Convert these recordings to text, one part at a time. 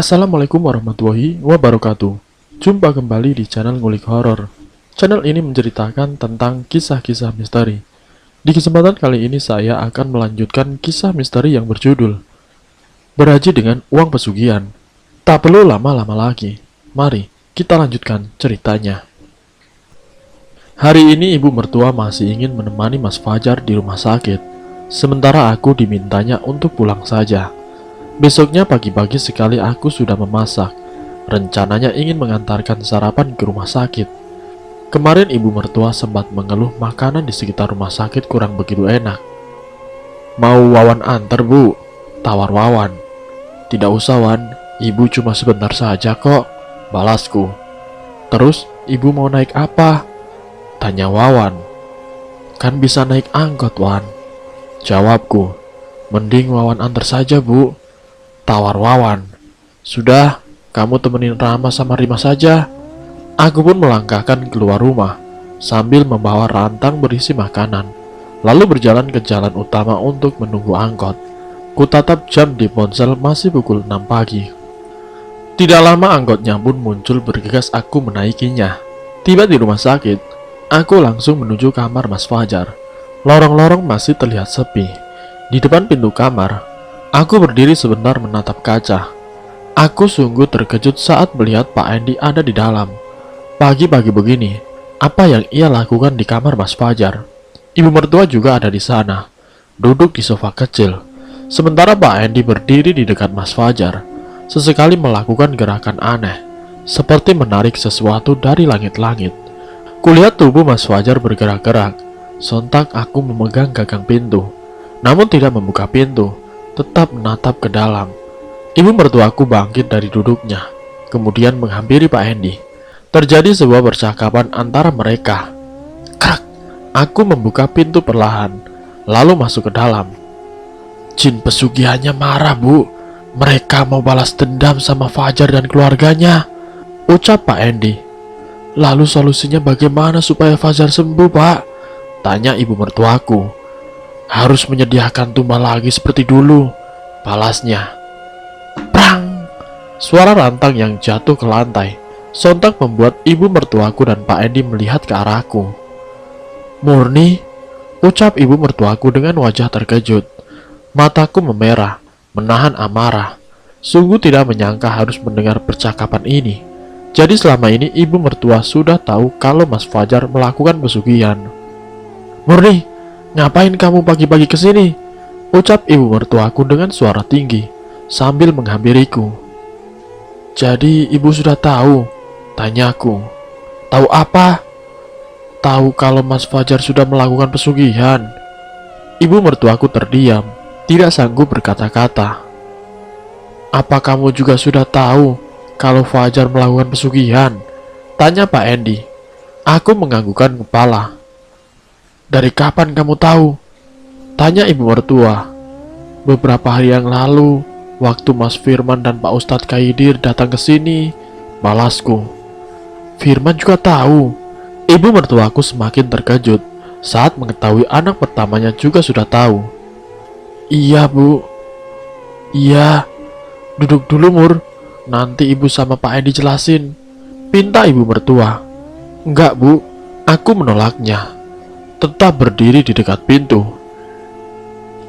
Assalamualaikum warahmatullahi wabarakatuh. Jumpa kembali di channel Ngulik Horor. Channel ini menceritakan tentang kisah-kisah misteri. Di kesempatan kali ini saya akan melanjutkan kisah misteri yang berjudul Beraji dengan Uang Pesugihan. Tak perlu lama-lama lagi. Mari kita lanjutkan ceritanya. Hari ini ibu mertua masih ingin menemani Mas Fajar di rumah sakit, sementara aku dimintanya untuk pulang saja. Besoknya pagi-pagi sekali aku sudah memasak. Rencananya ingin mengantarkan sarapan ke rumah sakit. Kemarin ibu mertua sempat mengeluh makanan di sekitar rumah sakit kurang begitu enak. "Mau Wawan antar, Bu?" tawar Wawan. "Tidak usah, Wan. Ibu cuma sebentar saja kok," balasku. "Terus ibu mau naik apa?" tanya Wawan. "Kan bisa naik angkot, Wan," jawabku. "Mending Wawan antar saja, Bu," tawar Wawan. "Sudah, kamu temenin Rama sama Rima saja." Aku pun melangkahkan keluar rumah sambil membawa rantang berisi makanan, lalu berjalan ke jalan utama untuk menunggu angkot. Kutatap jam di ponsel, masih pukul 6 pagi. Tidak lama angkotnya pun muncul bergegas, aku menaikinya. Tiba di rumah sakit, aku langsung menuju kamar Mas Fajar. Lorong-lorong masih terlihat sepi. Di depan pintu kamar, aku berdiri sebentar menatap kaca. Aku sungguh terkejut saat melihat Pak Endi ada di dalam. Pagi-pagi begini, apa yang ia lakukan di kamar Mas Fajar? Ibu mertua juga ada di sana, duduk di sofa kecil. Sementara Pak Endi berdiri di dekat Mas Fajar, sesekali melakukan gerakan aneh, seperti menarik sesuatu dari langit-langit. Kulihat tubuh Mas Fajar bergerak-gerak. Sontak aku memegang gagang pintu, namun tidak membuka pintu, tetap menatap ke dalam. Ibu mertuaku bangkit dari duduknya, kemudian menghampiri Pak Endi. Terjadi sebuah percakapan antara mereka. Krak! Aku membuka pintu perlahan, lalu masuk ke dalam. "Jin pesugihannya marah, Bu. Mereka mau balas dendam sama Fajar dan keluarganya," ucap Pak Endi. "Lalu solusinya bagaimana supaya Fajar sembuh, Pak?" tanya ibu mertuaku. "Harus menyediakan tumbal lagi seperti dulu," balasnya. Prang! Suara rantang yang jatuh ke lantai sontak membuat ibu mertuaku dan Pak Endi melihat ke arahku. "Murni?" ucap ibu mertuaku dengan wajah terkejut. Mataku memerah, menahan amarah. Sungguh tidak menyangka harus mendengar percakapan ini. Jadi selama ini ibu mertua sudah tahu kalau Mas Fajar melakukan pesugihan. "Murni, ngapain kamu pagi-pagi kesini?" ucap ibu mertuaku dengan suara tinggi sambil menghampiriku. "Jadi ibu sudah tahu?" tanyaku. "Tahu apa?" "Tahu kalau Mas Fajar sudah melakukan pesugihan." Ibu mertuaku terdiam, tidak sanggup berkata-kata. "Apa kamu juga sudah tahu kalau Fajar melakukan pesugihan?" tanya Pak Endi. Aku menganggukkan kepala. "Dari kapan kamu tahu?" tanya ibu mertua. "Beberapa hari yang lalu, waktu Mas Firman dan Pak Ustadz Kaidir datang ke sini," balasku. "Firman juga tahu?" Ibu mertuaku semakin terkejut saat mengetahui anak pertamanya juga sudah tahu. "Iya, Bu." "Iya, duduk dulu, Mur. Nanti ibu sama Pak Endi jelasin," pinta ibu mertua. "Enggak, Bu." Aku menolaknya, tetap berdiri di dekat pintu.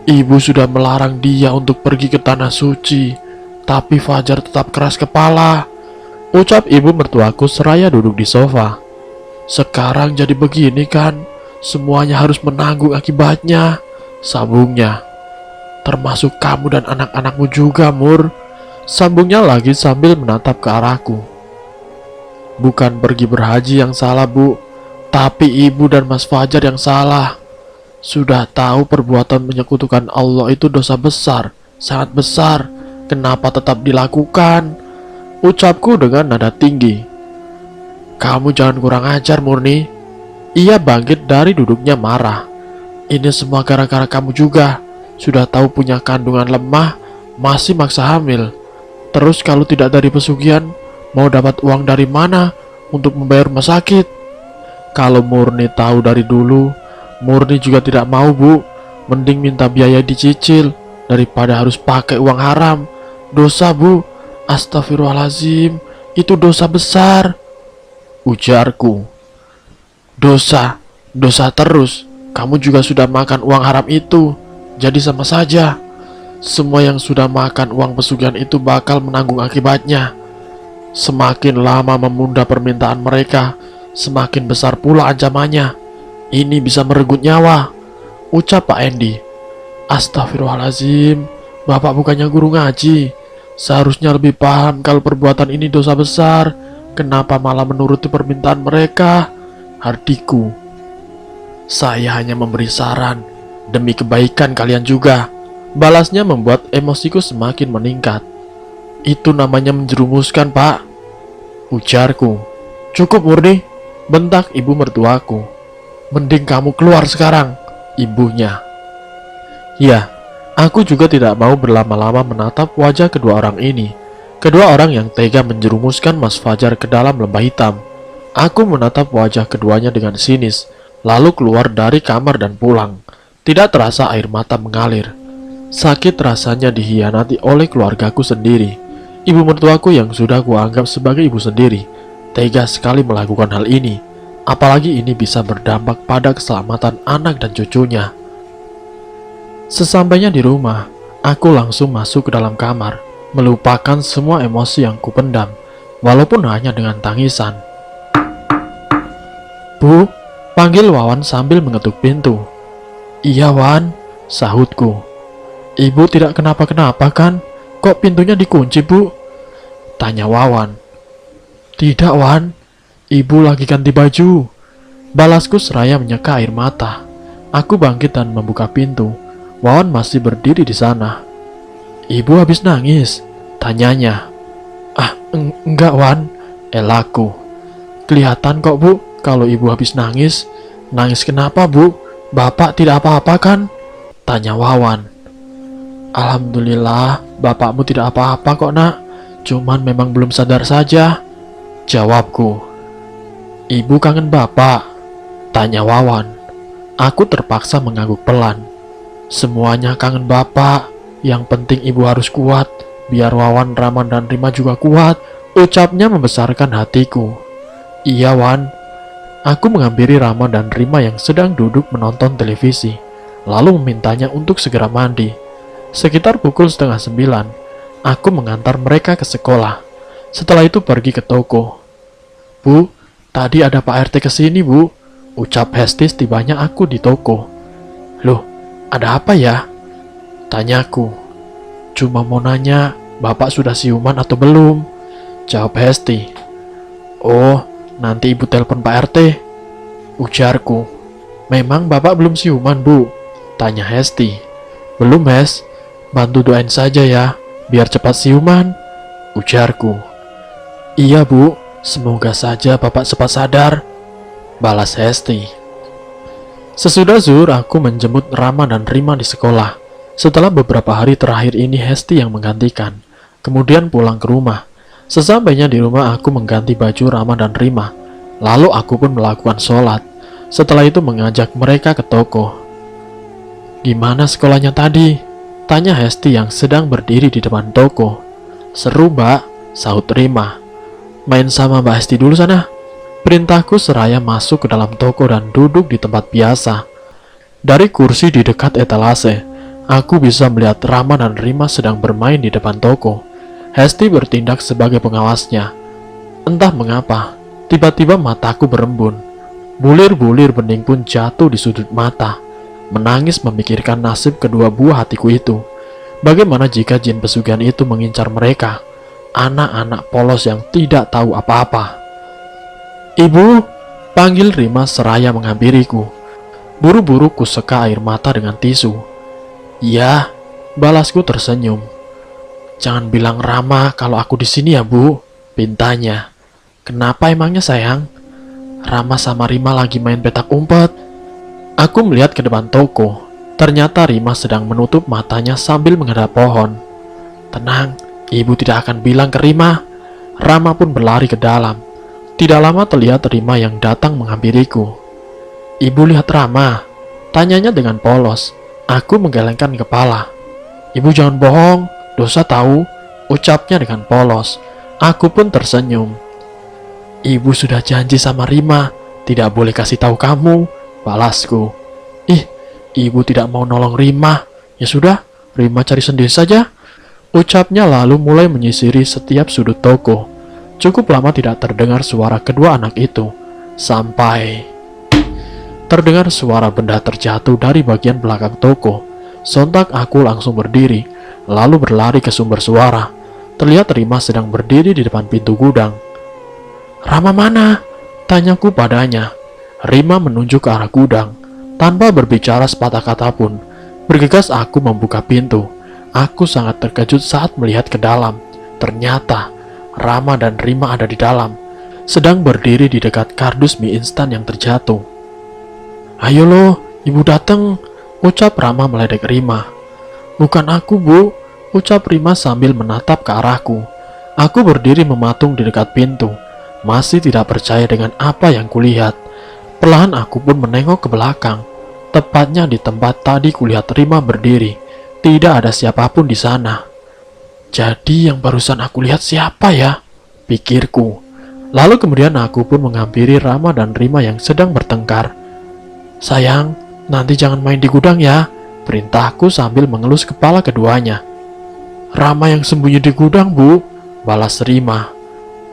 "Ibu sudah melarang dia untuk pergi ke tanah suci, tapi Fajar tetap keras kepala," ucap ibu mertuaku seraya duduk di sofa. "Sekarang jadi begini kan, semuanya harus menanggung akibatnya," sambungnya. "Termasuk kamu dan anak-anakmu juga, Mur," sambungnya lagi sambil menatap ke arahku. "Bukan pergi berhaji yang salah, Bu, tapi ibu dan Mas Fajar yang salah. Sudah tahu perbuatan menyekutukan Allah itu dosa besar, sangat besar. Kenapa tetap dilakukan?" ucapku dengan nada tinggi. "Kamu jangan kurang ajar, Murni." Ia bangkit dari duduknya marah. "Ini semua gara-gara kamu juga. Sudah tahu punya kandungan lemah, masih maksa hamil. Terus kalau tidak dari pesugihan, mau dapat uang dari mana untuk membayar rumah sakit?" Kalau Murni tahu dari dulu, Murni juga tidak mau, Bu. Mending minta biaya dicicil daripada harus pakai uang haram. Dosa, Bu. Astagfirullahaladzim, itu dosa besar, ujarku. Dosa, dosa terus. Kamu juga sudah makan uang haram itu, jadi sama saja. Semua yang sudah makan uang pesugihan itu bakal menanggung akibatnya. Semakin lama memunda permintaan mereka, semakin besar pula ancamannya. Ini bisa merenggut nyawa, ucap Pak Endi. Astagfirullahaladzim, Bapak bukannya guru ngaji. Seharusnya lebih paham kalau perbuatan ini dosa besar. Kenapa malah menuruti permintaan mereka? Hardiku. Saya hanya memberi saran demi kebaikan kalian juga. Balasnya membuat emosiku semakin meningkat. Itu namanya menjerumuskan, Pak, ujarku. Cukup Murni, bentak ibu mertuaku. Mending kamu keluar sekarang, ibunya. Ya, aku juga tidak mau berlama-lama menatap wajah kedua orang ini. Kedua orang yang tega menjerumuskan Mas Fajar ke dalam lembah hitam. Aku menatap wajah keduanya dengan sinis, lalu keluar dari kamar dan pulang. Tidak terasa air mata mengalir. Sakit rasanya dikhianati oleh keluargaku sendiri. Ibu mertuaku yang sudah kuanggap sebagai ibu sendiri, tega sekali melakukan hal ini. Apalagi ini bisa berdampak pada keselamatan anak dan cucunya. Sesampainya di rumah, aku langsung masuk ke dalam kamar, melupakan semua emosi yang kupendam, walaupun hanya dengan tangisan. Bu, panggil Wawan sambil mengetuk pintu. Iya Wan, sahutku. Ibu tidak kenapa-kenapa kan? Kok pintunya dikunci bu? Tanya Wawan. Tidak Wan, ibu lagi ganti baju. Balasku seraya menyeka air mata. Aku bangkit dan membuka pintu. Wawan masih berdiri di sana. Ibu habis nangis? Tanyanya. Enggak Wan, elaku. Kelihatan kok bu, kalau ibu habis nangis. Nangis kenapa bu? Bapak tidak apa-apa kan? Tanya Wawan. Alhamdulillah, bapakmu tidak apa-apa kok nak. Cuman memang belum sadar saja, jawabku. Ibu kangen bapak? Tanya Wawan. Aku terpaksa mengangguk pelan. Semuanya kangen bapak. Yang penting ibu harus kuat. Biar Wawan, Rahman, dan Rima juga kuat. Ucapnya membesarkan hatiku. Iya Wan. Aku menghampiri Rama dan Rima yang sedang duduk menonton televisi, lalu memintanya untuk segera mandi. Sekitar pukul 8:30, aku mengantar mereka ke sekolah. Setelah itu pergi ke toko. Bu, tadi ada Pak RT kesini bu, ucap Hesti tibanya aku di toko. Loh, ada apa ya? Tanyaku. Cuma mau nanya, Bapak sudah siuman atau belum? Jawab Hesti. Oh, nanti ibu telepon Pak RT, ujarku. Memang bapak belum siuman bu? Tanya Hesti. Belum Hes, bantu doain saja ya, biar cepat siuman, ujarku. Iya bu, semoga saja bapak cepat sadar, balas Hesti. Sesudah zuhur aku menjemput Rama dan Rima di sekolah. Setelah beberapa hari terakhir ini Hesti yang menggantikan, kemudian pulang ke rumah. Sesampainya di rumah aku mengganti baju Rama dan Rima. Lalu aku pun melakukan sholat. Setelah itu mengajak mereka ke toko. Gimana sekolahnya tadi? Tanya Hesti yang sedang berdiri di depan toko. Seru mbak, sahut Rima. Main sama Mbak Hesti dulu sana. Perintahku seraya masuk ke dalam toko dan duduk di tempat biasa. Dari kursi di dekat etalase, aku bisa melihat Rama dan Rima sedang bermain di depan toko. Hesti bertindak sebagai pengawasnya. Entah mengapa, tiba-tiba mataku berembun. Bulir-bulir bening pun jatuh di sudut mata. Menangis memikirkan nasib kedua buah hatiku itu. Bagaimana jika jin pesugihan itu mengincar mereka? Anak-anak polos yang tidak tahu apa-apa. Ibu, panggil Rima seraya menghampiriku. Buru-buru kuseka air mata dengan tisu. Ya, balasku tersenyum. Jangan bilang Rama kalau aku di sini ya bu, pintanya. Kenapa emangnya sayang? Rama sama Rima lagi main petak umpet. Aku melihat ke depan toko. Ternyata Rima sedang menutup matanya sambil menghadap pohon. Tenang, ibu tidak akan bilang ke Rima. Rama pun berlari ke dalam. Tidak lama terlihat Rima yang datang menghampiriku. Ibu lihat Rama? Tanyanya dengan polos. Aku menggelengkan kepala. Ibu jangan bohong. Dosa tahu, ucapnya dengan polos. Aku pun tersenyum. Ibu sudah janji sama Rima, tidak boleh kasih tahu kamu, balasku. Ih, ibu tidak mau nolong Rima. Ya sudah, Rima cari sendiri saja. Ucapnya lalu mulai menyisiri setiap sudut toko. Cukup lama tidak terdengar suara kedua anak itu. Sampai terdengar suara benda terjatuh dari bagian belakang toko. Sontak aku langsung berdiri, lalu berlari ke sumber suara. Terlihat Rima sedang berdiri di depan pintu gudang. Rama mana? Tanyaku padanya. Rima menunjuk ke arah gudang. Tanpa berbicara sepatah kata pun, bergegas aku membuka pintu. Aku sangat terkejut saat melihat ke dalam. Ternyata Rama dan Rima ada di dalam, sedang berdiri di dekat kardus mie instan yang terjatuh. Ayo loh, ibu datang, ucap Rama meledek Rima. Bukan aku, Bu, ucap Rima sambil menatap ke arahku. Aku berdiri mematung di dekat pintu, masih tidak percaya dengan apa yang kulihat. Perlahan aku pun menengok ke belakang, tepatnya di tempat tadi kulihat Rima berdiri. Tidak ada siapapun di sana. Jadi yang barusan aku lihat siapa ya? Pikirku. Lalu kemudian aku pun menghampiri Rama dan Rima yang sedang bertengkar. Sayang, nanti jangan main di gudang ya, perintahku sambil mengelus kepala keduanya. Rama yang sembunyi di gudang, Bu, balas Rima.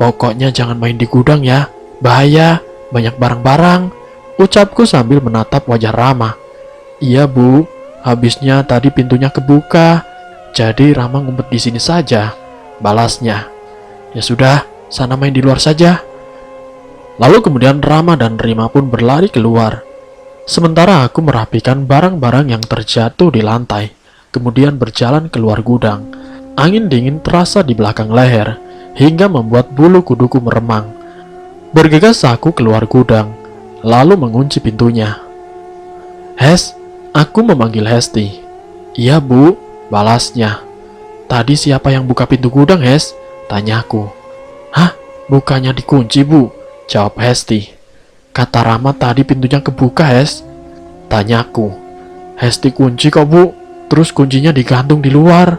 Pokoknya jangan main di gudang ya, bahaya, banyak barang-barang, ucapku sambil menatap wajah Rama. Iya, Bu, habisnya tadi pintunya kebuka, jadi Rama ngumpet di sini saja, balasnya. Ya sudah, sana main di luar saja. Lalu kemudian Rama dan Rima pun berlari keluar. Sementara aku merapikan barang-barang yang terjatuh di lantai, kemudian berjalan keluar gudang. Angin dingin terasa di belakang leher, hingga membuat bulu kuduku meremang. Bergegas aku keluar gudang, lalu mengunci pintunya. Hes, aku memanggil Hesti. Iya, Bu, balasnya. Tadi siapa yang buka pintu gudang, Hes? Tanyaku. Hah, bukannya dikunci, Bu, jawab Hesti. Kata Rama tadi pintunya kebuka, Hes. Tanyaku. Hesti kunci kok, Bu, terus kuncinya digantung di luar,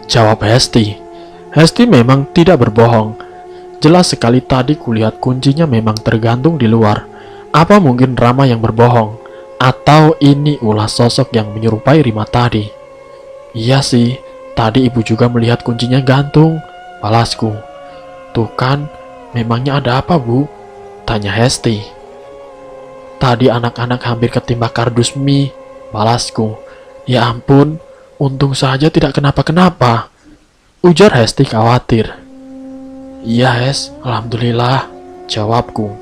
jawab Hesti. Hesti memang tidak berbohong. Jelas sekali tadi kulihat kuncinya memang tergantung di luar. Apa mungkin Rama yang berbohong? Atau ini ulah sosok yang menyerupai Rima tadi? Iya sih, tadi ibu juga melihat kuncinya gantung, balasku. Tuh kan, memangnya ada apa, Bu? Tanya Hesti. Tadi anak-anak hampir ketimpa kardus mie, balasku. Ya ampun, untung saja tidak kenapa-kenapa, ujar Hesti khawatir. Iya, Hes, alhamdulillah, jawabku.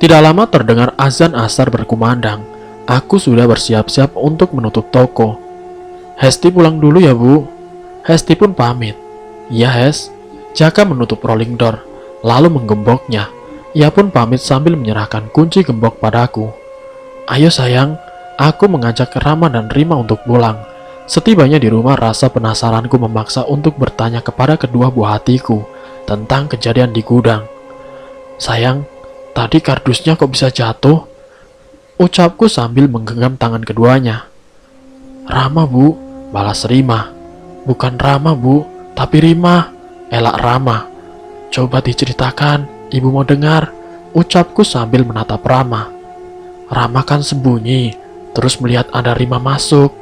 Tidak lama terdengar azan asar berkumandang. Aku sudah bersiap-siap untuk menutup toko. Hesti pulang dulu ya, Bu. Hesti pun pamit. Iya, Hes. Jaka menutup rolling door, lalu menggemboknya. Ia pun pamit sambil menyerahkan kunci gembok padaku. Ayo sayang, aku mengajak Rama dan Rima untuk pulang. Setibanya di rumah, rasa penasaranku memaksa untuk bertanya kepada kedua buah hatiku tentang kejadian di gudang. Sayang, tadi kardusnya kok bisa jatuh? Ucapku sambil menggenggam tangan keduanya. Rama, Bu, balas Rima. Bukan Rama, Bu, tapi Rima, elak Rama. Coba diceritakan, ibu mau dengar, ucapku sambil menatap Rama. Rama kan sembunyi, terus melihat ada Rima masuk.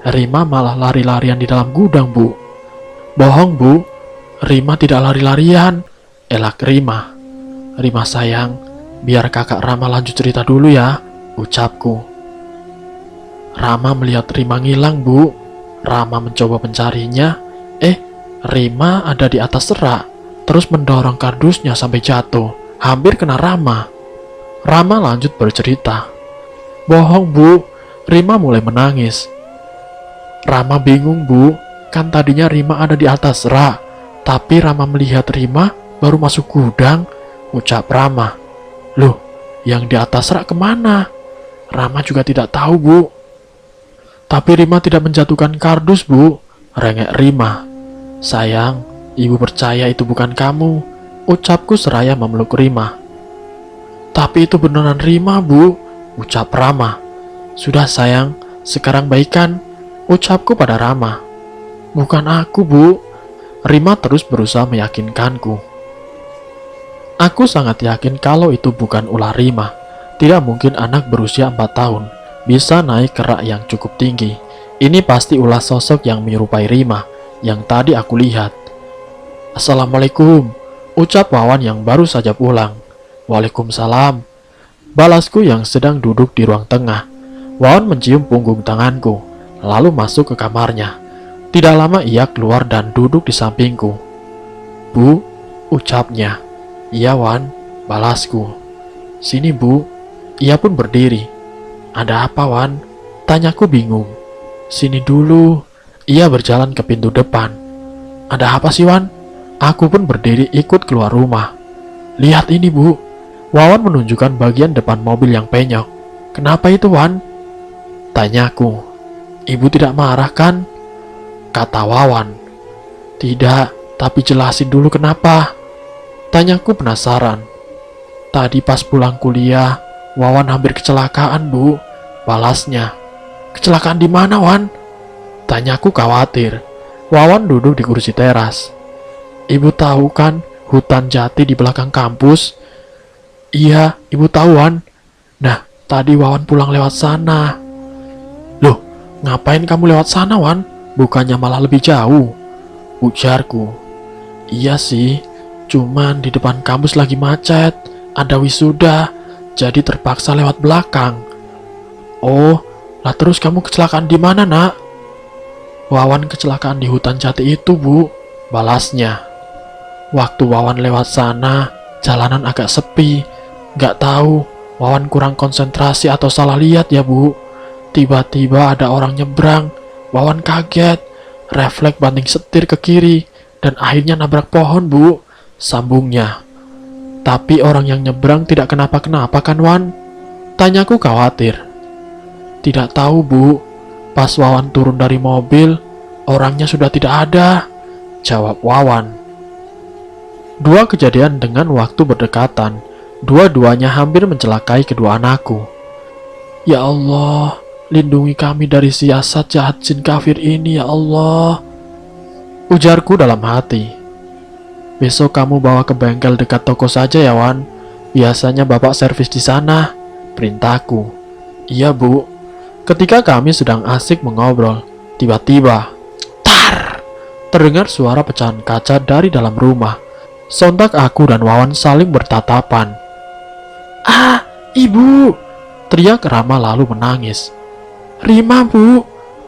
Rima malah lari-larian di dalam gudang, Bu. Bohong, Bu, Rima tidak lari-larian, elak Rima. Rima sayang, biar kakak Rama lanjut cerita dulu ya, ucapku. Rama melihat Rima ngilang, Bu. Rama mencoba mencarinya. Rima ada di atas rak, terus mendorong kardusnya sampai jatuh, hampir kena Rama. Rama lanjut bercerita. Bohong, Bu, Rima mulai menangis. Rama bingung, Bu, kan tadinya Rima ada di atas rak, tapi Rama melihat Rima baru masuk gudang, ucap Rama. Loh, yang di atas rak kemana? Rama juga tidak tahu, Bu. Tapi Rima tidak menjatuhkan kardus, Bu, rengek Rima. Sayang, ibu percaya itu bukan kamu, ucapku seraya memeluk Rima. Tapi itu beneran Rima, Bu, ucap Rama. Sudah sayang, sekarang baikan, ucapku pada Rama. Bukan aku, Bu. Rima terus berusaha meyakinkanku. Aku sangat yakin kalau itu bukan ulah Rima. Tidak mungkin anak berusia 4 tahun bisa naik ke rak yang cukup tinggi. Ini pasti ulah sosok yang menyerupai Rima yang tadi aku lihat. Assalamualaikum, ucap Wawan yang baru saja pulang. Waalaikumsalam, balasku yang sedang duduk di ruang tengah. Wawan mencium punggung tanganku, lalu masuk ke kamarnya. Tidak lama ia keluar dan duduk di sampingku. Bu, ucapnya. Iya Wan, balasku. Sini Bu. Ia pun berdiri. Ada apa Wan? Tanyaku bingung. Sini dulu. Ia berjalan ke pintu depan. Ada apa sih Wan? Aku pun berdiri ikut keluar rumah. Lihat ini Bu. Wawan menunjukkan bagian depan mobil yang penyok. Kenapa itu Wan? Tanyaku. Ibu tidak marah kan? Kata Wawan. Tidak, tapi jelasin dulu kenapa. Tanyaku penasaran. Tadi pas pulang kuliah, Wawan hampir kecelakaan, Bu. Balasnya. Kecelakaan di mana, Wan? Tanyaku khawatir. Wawan duduk di kursi teras. Ibu tahu kan hutan jati di belakang kampus? Iya, Ibu tahu, Wan. Nah, tadi Wawan pulang lewat sana. Loh, ngapain kamu lewat sana, Wan? Bukannya malah lebih jauh? Ujarku. Iya sih. Cuman di depan kampus lagi macet, ada wisuda, jadi terpaksa lewat belakang. Oh, lah terus kamu kecelakaan di mana, Nak? Wawan kecelakaan di hutan jati itu, Bu, balasnya. Waktu Wawan lewat sana, jalanan agak sepi. Gak tahu, Wawan kurang konsentrasi atau salah lihat ya, Bu. Tiba-tiba ada orang nyebrang, Wawan kaget, refleks banting setir ke kiri, dan akhirnya nabrak pohon, Bu. Sambungnya. Tapi orang yang nyebrang tidak kenapa-kenapa kan Wan? Tanyaku khawatir. Tidak tahu Bu. Pas Wawan turun dari mobil, orangnya sudah tidak ada. Jawab Wawan. Dua kejadian dengan waktu berdekatan. Dua-duanya hampir mencelakai kedua anakku. Ya Allah, lindungi kami dari siasat jahat jin kafir ini ya Allah. Ujarku dalam hati. Besok kamu bawa ke bengkel dekat toko saja ya Wan. Biasanya bapak servis di sana. Perintahku. Iya Bu. Ketika kami sedang asik mengobrol, tiba-tiba tar! Terdengar suara pecahan kaca dari dalam rumah. Sontak aku dan Wawan saling bertatapan. Ah, Ibu! Teriak Rama lalu menangis. Rima Bu!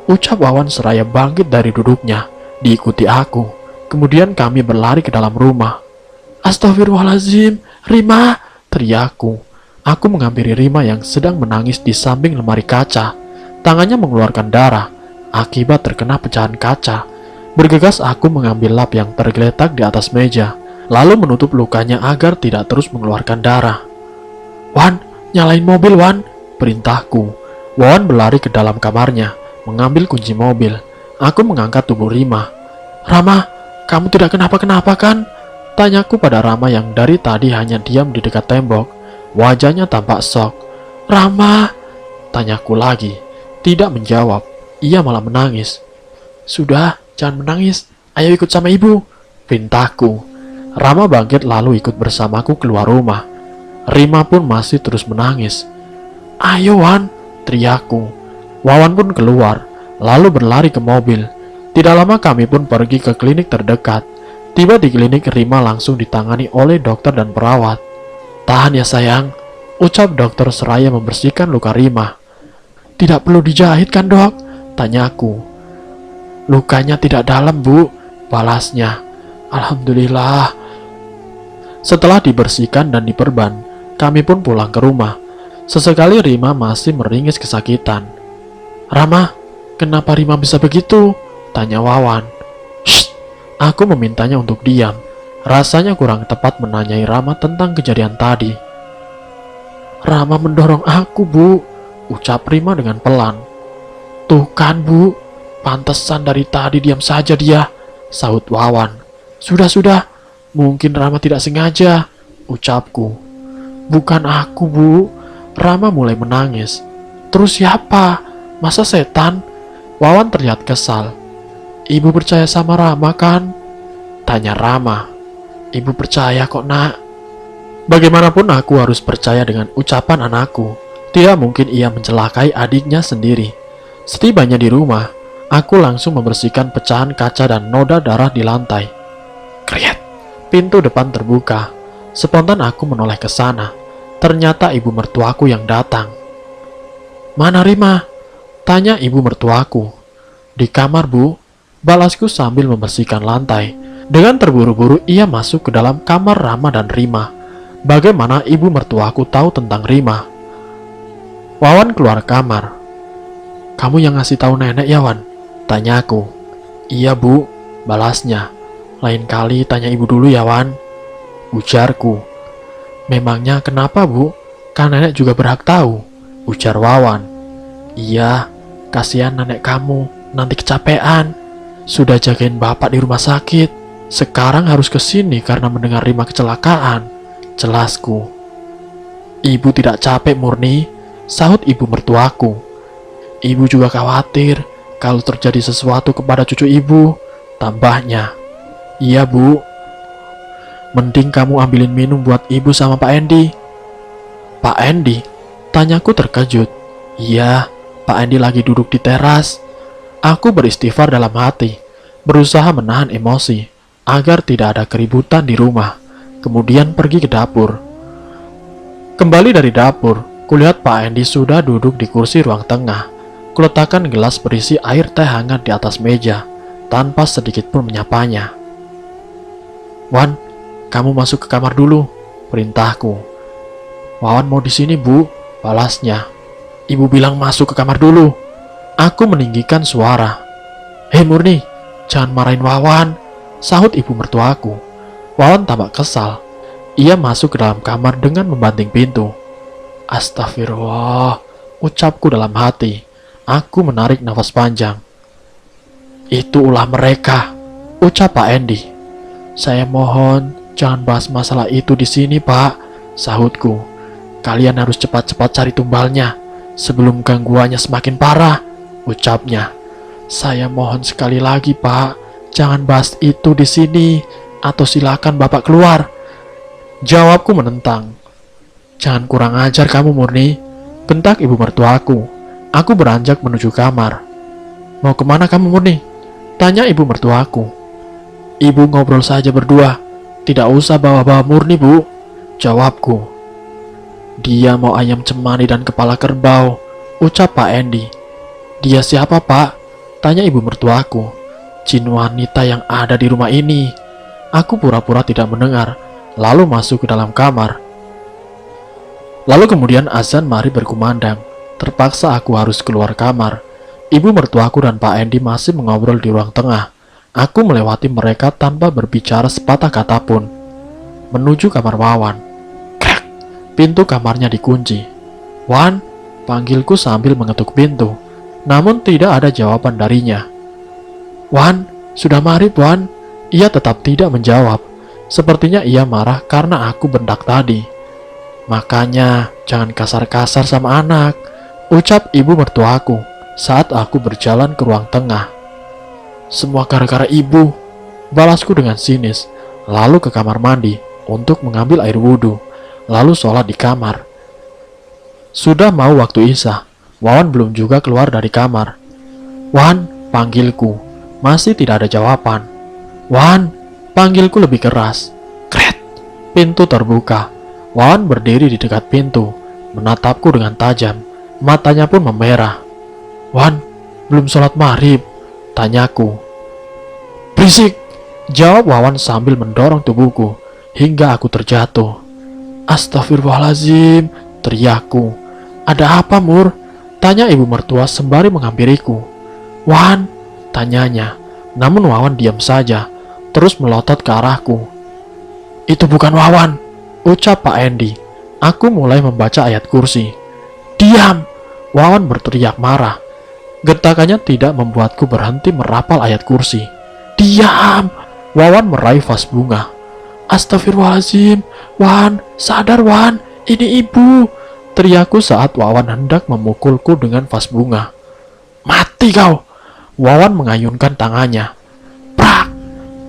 Ucap Wawan seraya bangkit dari duduknya, diikuti aku. Kemudian kami berlari ke dalam rumah. Astagfirullahaladzim, Rima! Teriakku. Aku menghampiri Rima yang sedang menangis di samping lemari kaca. Tangannya mengeluarkan darah, akibat terkena pecahan kaca. Bergegas aku mengambil lap yang tergeletak di atas meja, lalu menutup lukanya agar tidak terus mengeluarkan darah. Wan, nyalain mobil Wan! Perintahku. Wawan berlari ke dalam kamarnya, mengambil kunci mobil. Aku mengangkat tubuh Rima. Rama, kamu tidak kenapa-kenapa kan? Tanyaku pada Rama yang dari tadi hanya diam di dekat tembok. Wajahnya tampak shock. Rama! Tanyaku lagi. Tidak menjawab. Ia malah menangis. Sudah, jangan menangis. Ayo ikut sama ibu. Perintahku. Rama bangkit lalu ikut bersamaku keluar rumah. Rima pun masih terus menangis. Ayo Wan! Teriakku. Wawan pun keluar, lalu berlari ke mobil. Tidak lama kami pun pergi ke klinik terdekat. Tiba di klinik, Rima langsung ditangani oleh dokter dan perawat. Tahan ya sayang, ucap dokter seraya membersihkan luka Rima. Tidak perlu dijahit kan dok? Tanyaku. Lukanya tidak dalam Bu, balasnya. Alhamdulillah. Setelah dibersihkan dan diperban, kami pun pulang ke rumah. Sesekali Rima masih meringis kesakitan. Rama, kenapa Rima bisa begitu? Tanya Wawan. Shh, aku memintanya untuk diam. Rasanya kurang tepat menanyai Rama tentang kejadian tadi. Rama mendorong aku Bu, ucap Rima dengan pelan. Tuh kan Bu, pantesan dari tadi diam saja dia, sahut Wawan. Sudah, mungkin Rama tidak sengaja, ucapku. Bukan aku Bu. Rama mulai menangis. Terus siapa? Masa setan? Wawan terlihat kesal. Ibu percaya sama Rama kan? Tanya Rama. Ibu percaya kok nak. Bagaimanapun aku harus percaya dengan ucapan anakku. Tidak mungkin ia mencelakai adiknya sendiri. Setibanya di rumah, aku langsung membersihkan pecahan kaca dan noda darah di lantai. Kriet! Pintu depan terbuka. Spontan aku menoleh ke sana. Ternyata ibu mertuaku yang datang. Mana Rima? Tanya ibu mertuaku. Di kamar, Bu. Balasku sambil membersihkan lantai. Dengan terburu-buru ia masuk ke dalam kamar Rama dan Rima. Bagaimana ibu mertuaku tahu tentang Rima? Wawan keluar kamar. Kamu yang ngasih tahu nenek ya, Wan? Tanya aku. Iya, Bu. Balasnya. Lain kali tanya ibu dulu ya, Wan. Ujarku. Memangnya kenapa, Bu? Kan nenek juga berhak tahu. Ujar Wawan. Iya, kasihan nenek kamu. Nanti kecapean. Sudah jagain bapak di rumah sakit. Sekarang harus ke sini karena mendengar Rima kecelakaan. Jelasku. Ibu tidak capek, Murni, sahut ibu mertuaku. Ibu juga khawatir kalau terjadi sesuatu kepada cucu ibu, tambahnya. Iya, Bu. Mending kamu ambilin minum buat ibu sama Pak Endi. Pak Endi? Tanyaku terkejut. Iya, Pak Endi lagi duduk di teras. Aku beristighfar dalam hati, berusaha menahan emosi agar tidak ada keributan di rumah. Kemudian pergi ke dapur. Kembali dari dapur, kulihat Pak Endi sudah duduk di kursi ruang tengah. Kuletakkan gelas berisi air teh hangat di atas meja, tanpa sedikit pun menyapanya. Wan, kamu masuk ke kamar dulu, perintahku. Wawan mau di sini, Bu, balasnya. Ibu bilang masuk ke kamar dulu. Aku meninggikan suara. Hei Murni, jangan marahin Wawan, sahut ibu mertuaku. Wawan tampak kesal. Ia masuk ke dalam kamar dengan membanting pintu. Astagfirullah, ucapku dalam hati. Aku menarik nafas panjang. Itu ulah mereka, ucap Pak Endi. Saya mohon, jangan bahas masalah itu di sini, Pak, sahutku. Kalian harus cepat-cepat cari tumbalnya sebelum gangguannya semakin parah, ucapnya. Saya mohon sekali lagi, Pak, jangan bahas itu di sini, atau silakan Bapak keluar. Jawabku menentang. Jangan kurang ajar kamu, Murni, bentak ibu mertuaku. Aku beranjak menuju kamar. Mau kemana kamu, Murni? Tanya ibu mertuaku. Ibu ngobrol saja berdua, tidak usah bawa-bawa Murni, Bu, jawabku. Dia mau ayam cemani dan kepala kerbau, ucap Pak Endi. Dia siapa, Pak? Tanya ibu mertuaku. Jin wanita yang ada di rumah ini. Aku pura-pura tidak mendengar, lalu masuk ke dalam kamar. Lalu kemudian azan maghrib berkumandang. Terpaksa aku harus keluar kamar. Ibu mertuaku dan Pak Endi masih mengobrol di ruang tengah. Aku melewati mereka tanpa berbicara sepatah kata pun. Menuju kamar Wawan. Krek! Pintu kamarnya dikunci. Wan, panggilku sambil mengetuk pintu. Namun tidak ada jawaban darinya. Wan, sudah maghrib, Wan. Ia tetap tidak menjawab. Sepertinya ia marah karena aku bentak tadi. Makanya jangan kasar-kasar sama anak, ucap ibu mertuaku saat aku berjalan ke ruang tengah. Semua gara-gara ibu, balasku dengan sinis, lalu ke kamar mandi untuk mengambil air wudhu, lalu sholat di kamar. Sudah mau waktu isya, Wawan belum juga keluar dari kamar. Wan, panggilku, masih tidak ada jawaban. Wan, panggilku lebih keras. Kret, pintu terbuka. Wawan berdiri di dekat pintu, menatapku dengan tajam. Matanya pun memerah. Wan, belum sholat maghrib, tanyaku. Berisik, jawab Wawan sambil mendorong tubuhku hingga aku terjatuh. Astagfirullahaladzim, teriakku. Ada apa, Mur? Tanya ibu mertua sembari menghampiriku. Wan, tanyanya. Namun Wawan diam saja, terus melotot ke arahku. Itu bukan Wawan, ucap Pak Endi. Aku mulai membaca ayat kursi. Diam! Wawan berteriak marah. Getakannya tidak membuatku berhenti merapal ayat kursi. Diam! Wawan meraih vas bunga. Astagfirullahaladzim, Wan, sadar Wan, ini ibu, teriakku saat Wawan hendak memukulku dengan vas bunga. Mati kau! Wawan mengayunkan tangannya. Prak!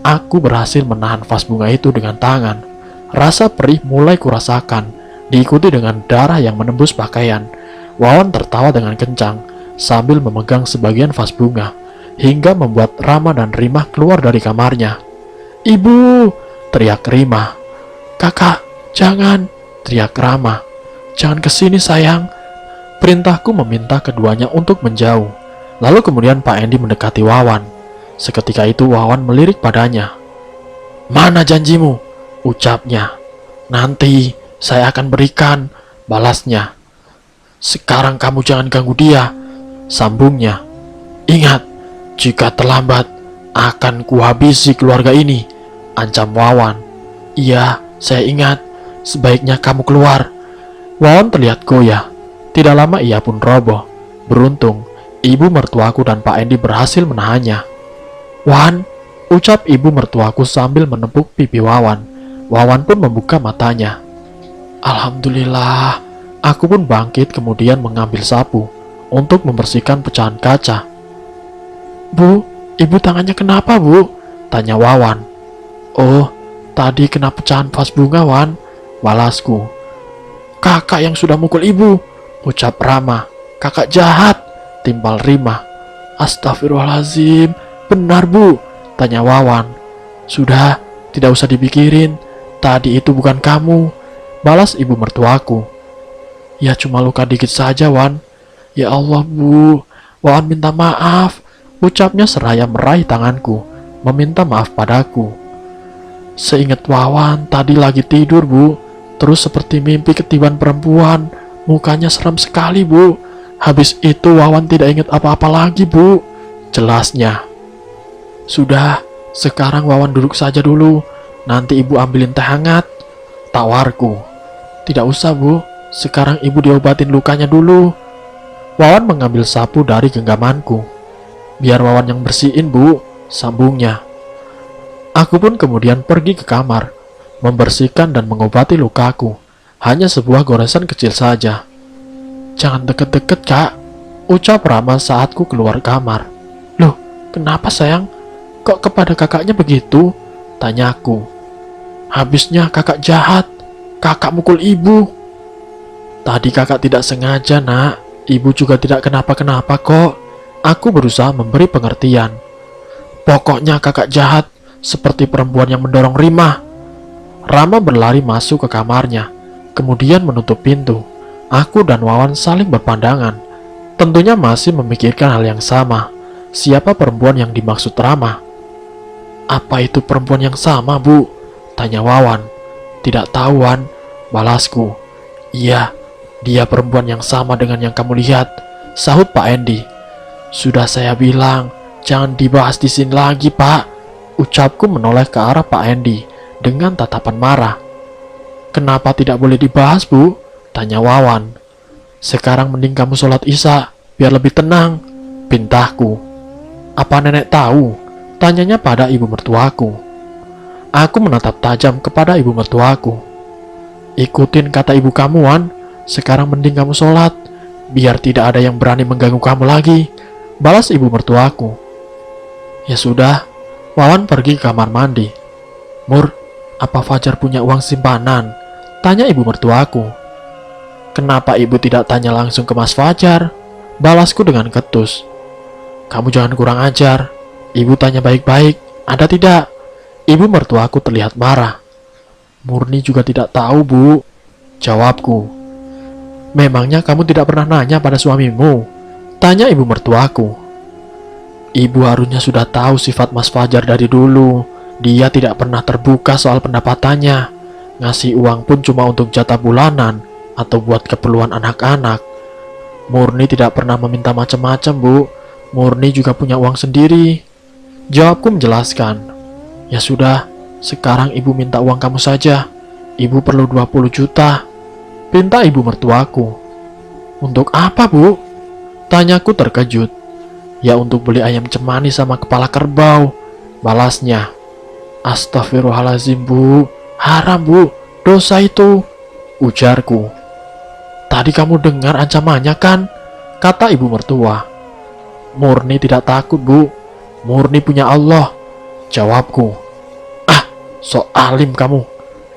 Aku berhasil menahan vas bunga itu dengan tangan. Rasa perih mulai kurasakan, diikuti dengan darah yang menembus pakaian. Wawan tertawa dengan kencang, sambil memegang sebagian vas bunga, hingga membuat Rama dan Rimah keluar dari kamarnya. "Ibu!" teriak Rimah. "Kakak, jangan!" teriak Rama. "Jangan kesini sayang." Perintahku meminta keduanya untuk menjauh. Lalu kemudian Pak Endi mendekati Wawan. Seketika itu Wawan melirik padanya. "Mana janjimu?" ucapnya. "Nanti saya akan berikan," balasnya. "Sekarang kamu jangan ganggu dia," sambungnya. "Ingat, jika terlambat akan kuhabisi keluarga ini," ancam Wawan. "Iya, saya ingat. Sebaiknya kamu keluar." Wawan terlihat goyah. Tidak lama ia pun roboh. Beruntung, ibu mertuaku dan Pak Endi berhasil menahannya. "Wan," ucap ibu mertuaku sambil menepuk pipi Wawan. Wawan pun membuka matanya. Alhamdulillah. Aku pun bangkit kemudian mengambil sapu untuk membersihkan pecahan kaca. "Bu, ibu tangannya kenapa, Bu?" tanya Wawan. "Oh, tadi kena pecahan vas bunga, Wan," balasku. "Kakak yang sudah mukul ibu," ucap Rama. "Kakak jahat," timpal Rimah. "Astagfirullahaladzim, benar Bu?" tanya Wawan. "Sudah, tidak usah dipikirin. Tadi itu bukan kamu," balas ibu mertuaku. "Ya cuma luka dikit saja, Wan." "Ya Allah, Bu, Wawan minta maaf," ucapnya seraya meraih tanganku, meminta maaf padaku. "Seingat Wawan, tadi lagi tidur, Bu. Terus seperti mimpi ketiban perempuan. Mukanya seram sekali, Bu. Habis itu Wawan tidak ingat apa-apa lagi, Bu," jelasnya. "Sudah, sekarang Wawan duduk saja dulu. Nanti ibu ambilin teh hangat," tawarku. "Tidak usah, Bu. Sekarang ibu diobatin lukanya dulu." Wawan mengambil sapu dari genggamanku. "Biar Wawan yang bersihin, Bu," sambungnya. Aku pun kemudian pergi ke kamar, membersihkan dan mengobati lukaku. Hanya sebuah goresan kecil saja. "Jangan deket-deket, Kak," ucap Rama saat ku keluar kamar. "Loh, kenapa sayang? Kok kepada kakaknya begitu?" tanyaku. "Habisnya kakak jahat. Kakak mukul ibu." "Tadi kakak tidak sengaja, Nak. Ibu juga tidak kenapa-kenapa kok." Aku berusaha memberi pengertian. "Pokoknya kakak jahat, seperti perempuan yang mendorong Rimah." Rama berlari masuk ke kamarnya, kemudian menutup pintu. Aku dan Wawan saling berpandangan. Tentunya masih memikirkan hal yang sama. Siapa perempuan yang dimaksud Rama? "Apa itu perempuan yang sama, Bu?" tanya Wawan. "Tidak tahu, Wan," balasku. "Iya, dia perempuan yang sama dengan yang kamu lihat," sahut Pak Endi. "Sudah saya bilang, jangan dibahas di sini lagi, Pak," ucapku menoleh ke arah Pak Endi dengan tatapan marah. "Kenapa tidak boleh dibahas, Bu?" tanya Wawan. "Sekarang mending kamu sholat isya, biar lebih tenang," pintahku. "Apa nenek tahu?" tanyanya pada ibu mertuaku. Aku menatap tajam kepada ibu mertuaku. "Ikutin kata ibu kamu, Wan. Sekarang mending kamu sholat, biar tidak ada yang berani mengganggu kamu lagi," balas ibu mertuaku. Ya sudah, Wawan pergi ke kamar mandi. "Mur, apa Fajar punya uang simpanan?" tanya ibu mertuaku. "Kenapa ibu tidak tanya langsung ke Mas Fajar?" balasku dengan ketus. "Kamu jangan kurang ajar. Ibu tanya baik-baik, ada tidak?" Ibu mertuaku terlihat marah. "Murni juga tidak tahu, Bu," jawabku. "Memangnya kamu tidak pernah nanya pada suamimu?" tanya ibu mertuaku. "Ibu harusnya sudah tahu sifat Mas Fajar dari dulu. Dia tidak pernah terbuka soal pendapatannya. Ngasih uang pun cuma untuk jatah bulanan atau buat keperluan anak-anak. Murni tidak pernah meminta macam-macam, Bu. Murni juga punya uang sendiri," jawabku menjelaskan. "Ya sudah, sekarang ibu minta uang kamu saja. Ibu perlu 20 juta, pinta ibu mertuaku. "Untuk apa, Bu?" tanyaku terkejut. "Ya untuk beli ayam cemani sama kepala kerbau," balasnya. "Astagfirullahaladzim, Bu. Haram, Bu. Dosa itu," ujarku. "Tadi kamu dengar ancamannya kan?" kata ibu mertua. Murni tidak takut, Bu. Murni punya Allah. Jawabku. Ah, sok alim kamu.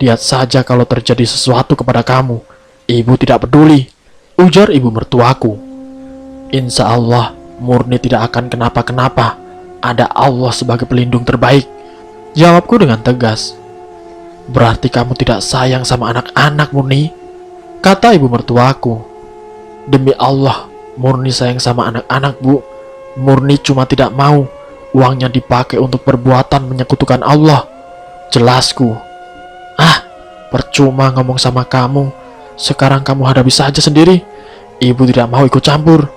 Lihat saja kalau terjadi sesuatu kepada kamu. Ibu tidak peduli, ujar ibu mertuaku. Insya Allah, Murni tidak akan kenapa-kenapa. Ada Allah sebagai pelindung terbaik. Jawabku dengan tegas. Berarti kamu tidak sayang sama anak-anak, Murni? Kata ibu mertuaku. Demi Allah, Murni sayang sama anak-anak, Bu. Murni cuma tidak mau uangnya dipakai untuk perbuatan menyekutukan Allah. Jelasku. Ah, percuma ngomong sama kamu. Sekarang kamu hadapi saja sendiri. Ibu tidak mau ikut campur.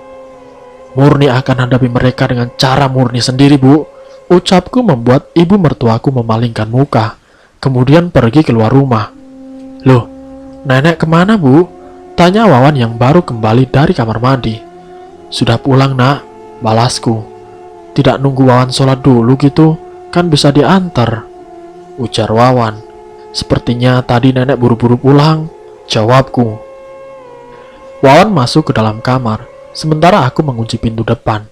Murni akan hadapi mereka dengan cara Murni sendiri, Bu. Ucapku membuat ibu mertuaku memalingkan muka, kemudian pergi keluar rumah. Loh, nenek kemana, Bu? Tanya Wawan yang baru kembali dari kamar mandi. Sudah pulang, Nak, balasku. Tidak nunggu Wawan sholat dulu gitu, kan bisa diantar, ujar Wawan. Sepertinya tadi nenek buru-buru pulang, jawabku. Wawan masuk ke dalam kamar, sementara aku mengunci pintu depan.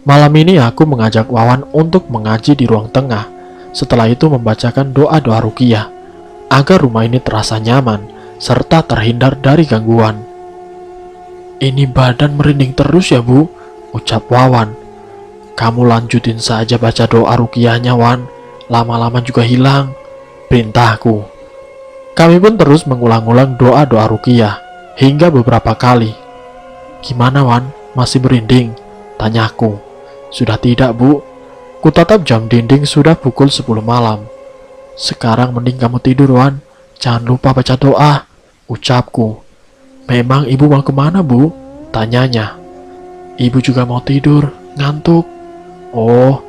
Malam ini aku mengajak Wawan untuk mengaji di ruang tengah. Setelah itu membacakan doa-doa ruqyah, agar rumah ini terasa nyaman, serta terhindar dari gangguan. Ini badan merinding terus ya, Bu, ucap Wawan. Kamu lanjutin saja baca doa ruqyahnya, Wan. Lama-lama juga hilang, perintahku. Kami pun terus mengulang-ulang doa-doa ruqyah hingga beberapa kali. Gimana, Wan? Masih merinding? Tanyaku. Sudah tidak, Bu. Kutatap jam dinding, sudah pukul 10 malam. Sekarang mending kamu tidur, Wan. Jangan lupa baca doa, ucapku. Memang ibu mau kemana, Bu? Tanyanya. Ibu juga mau tidur, ngantuk. Oh.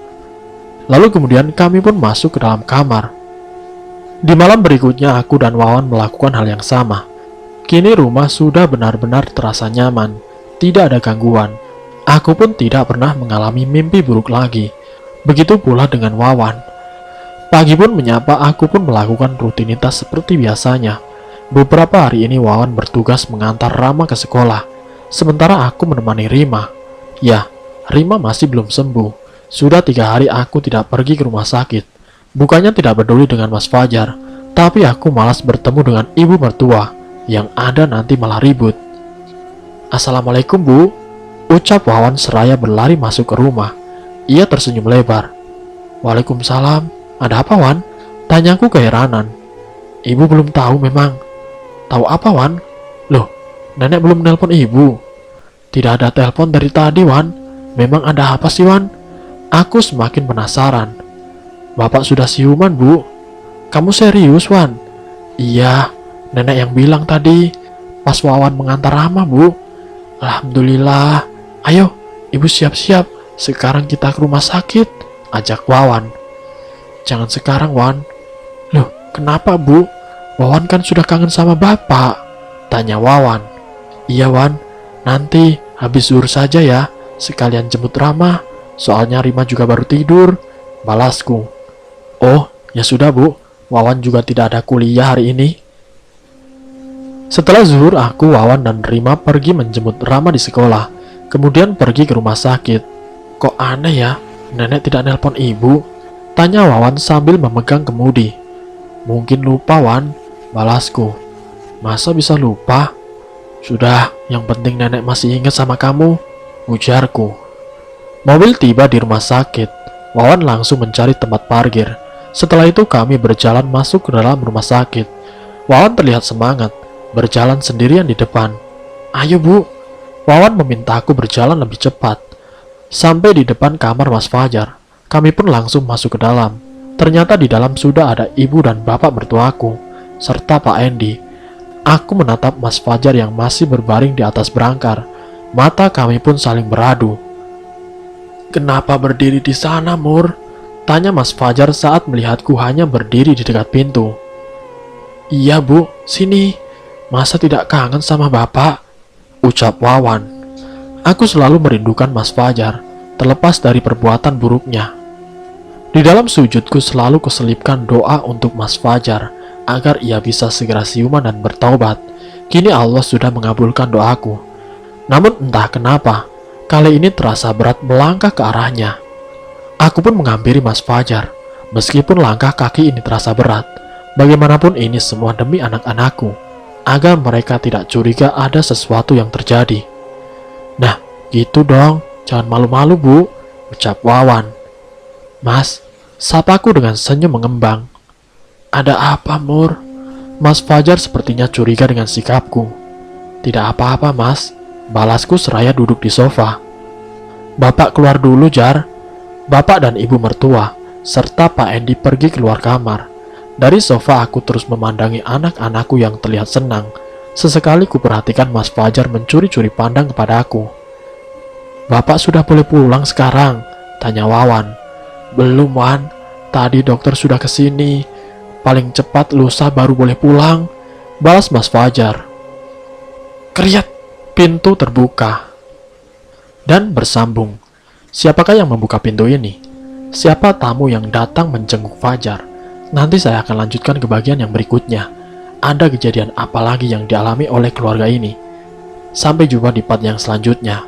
Lalu kemudian kami pun masuk ke dalam kamar. Di malam berikutnya aku dan Wawan melakukan hal yang sama. Kini rumah sudah benar-benar terasa nyaman, tidak ada gangguan. Aku pun tidak pernah mengalami mimpi buruk lagi. Begitu pula dengan Wawan. Pagi pun menyapa, aku pun melakukan rutinitas seperti biasanya. Beberapa hari ini Wawan bertugas mengantar Rama ke sekolah, sementara aku menemani Rima. Ya, Rima masih belum sembuh. Sudah 3 hari aku tidak pergi ke rumah sakit. Bukannya tidak peduli dengan Mas Fajar, tapi aku malas bertemu dengan ibu mertua. Yang ada nanti malah ribut. Assalamualaikum, Bu, ucap Wawan seraya berlari masuk ke rumah. Ia tersenyum lebar. Waalaikumsalam. Ada apa, Wan? Tanyaku keheranan. Ibu belum tahu memang. Tahu apa, Wan? Loh, nenek belum nelpon ibu. Tidak ada telepon dari tadi, Wan. Memang ada apa sih, Wan? Aku semakin penasaran. Bapak sudah siuman, Bu. Kamu serius, Wan? Iya, nenek yang bilang tadi pas Wawan mengantar Rama, Bu. Alhamdulillah. Ayo, ibu siap-siap. Sekarang kita ke rumah sakit, ajak Wawan. Jangan sekarang, Wan. Loh, kenapa, Bu? Wawan kan sudah kangen sama Bapak, tanya Wawan. Iya, Wan. Nanti habis zuhur saja ya. Sekalian jemput Rama. Soalnya Rima juga baru tidur, balasku. Oh, ya sudah, Bu. Wawan juga tidak ada kuliah hari ini. Setelah zuhur, aku, Wawan, dan Rima pergi menjemput Rama di sekolah. Kemudian pergi ke rumah sakit. Kok aneh ya, nenek tidak nelpon ibu? Tanya Wawan sambil memegang kemudi. Mungkin lupa, Wan, balasku. Masa bisa lupa? Sudah, yang penting nenek masih ingat sama kamu, ujarku. Mobil tiba di rumah sakit. Wawan langsung mencari tempat parkir. Setelah itu kami berjalan masuk ke dalam rumah sakit. Wawan terlihat semangat, berjalan sendirian di depan. Ayo, Bu. Wawan meminta aku berjalan lebih cepat. Sampai di depan kamar Mas Fajar, kami pun langsung masuk ke dalam. Ternyata di dalam sudah ada ibu dan bapak mertuaku, serta Pak Endi. Aku menatap Mas Fajar yang masih berbaring di atas berangkar. Mata kami pun saling beradu. Kenapa berdiri di sana, Mur? Tanya Mas Fajar saat melihatku hanya berdiri di dekat pintu. Iya, Bu, sini. Masa tidak kangen sama Bapak? Ucap Wawan. Aku selalu merindukan Mas Fajar, terlepas dari perbuatan buruknya. Di dalam sujudku selalu kuselipkan doa untuk Mas Fajar, agar ia bisa segera siuman dan bertaubat. Kini Allah sudah mengabulkan doaku. Namun entah kenapa, kali ini terasa berat melangkah ke arahnya. Aku pun menghampiri Mas Fajar. Meskipun langkah kaki ini terasa berat, bagaimanapun ini semua demi anak-anakku, agar mereka tidak curiga ada sesuatu yang terjadi. Nah, gitu dong, jangan malu-malu Bu, ucap Wawan. Mas, sapaku dengan senyum mengembang. Ada apa, Mur? Mas Fajar sepertinya curiga dengan sikapku. Tidak apa-apa, Mas, balasku seraya duduk di sofa. Bapak keluar dulu, Jar. Bapak dan ibu mertua serta Pak Endi pergi keluar kamar. Dari sofa aku terus memandangi anak-anakku yang terlihat senang. Sesekali kuperhatikan Mas Fajar mencuri-curi pandang kepada aku. Bapak sudah boleh pulang sekarang? Tanya Wawan. Belum, Wan. Tadi dokter sudah kesini. Paling cepat lusa baru boleh pulang, balas Mas Fajar. Kriat, pintu terbuka. Dan bersambung. Siapakah yang membuka pintu ini? Siapa tamu yang datang menjenguk Fajar? Nanti saya akan lanjutkan ke bagian yang berikutnya. Ada kejadian apa lagi yang dialami oleh keluarga ini? Sampai jumpa di part yang selanjutnya.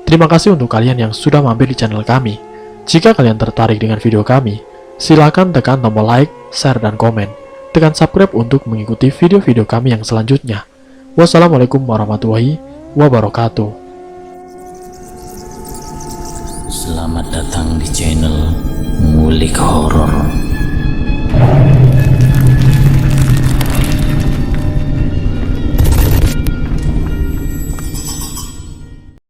Terima kasih untuk kalian yang sudah mampir di channel kami. Jika kalian tertarik dengan video kami, silakan tekan tombol like, share, dan komen. Tekan subscribe untuk mengikuti video-video kami yang selanjutnya. Wassalamualaikum warahmatullahi wabarakatuh. Selamat datang di channel Ngulik Horor.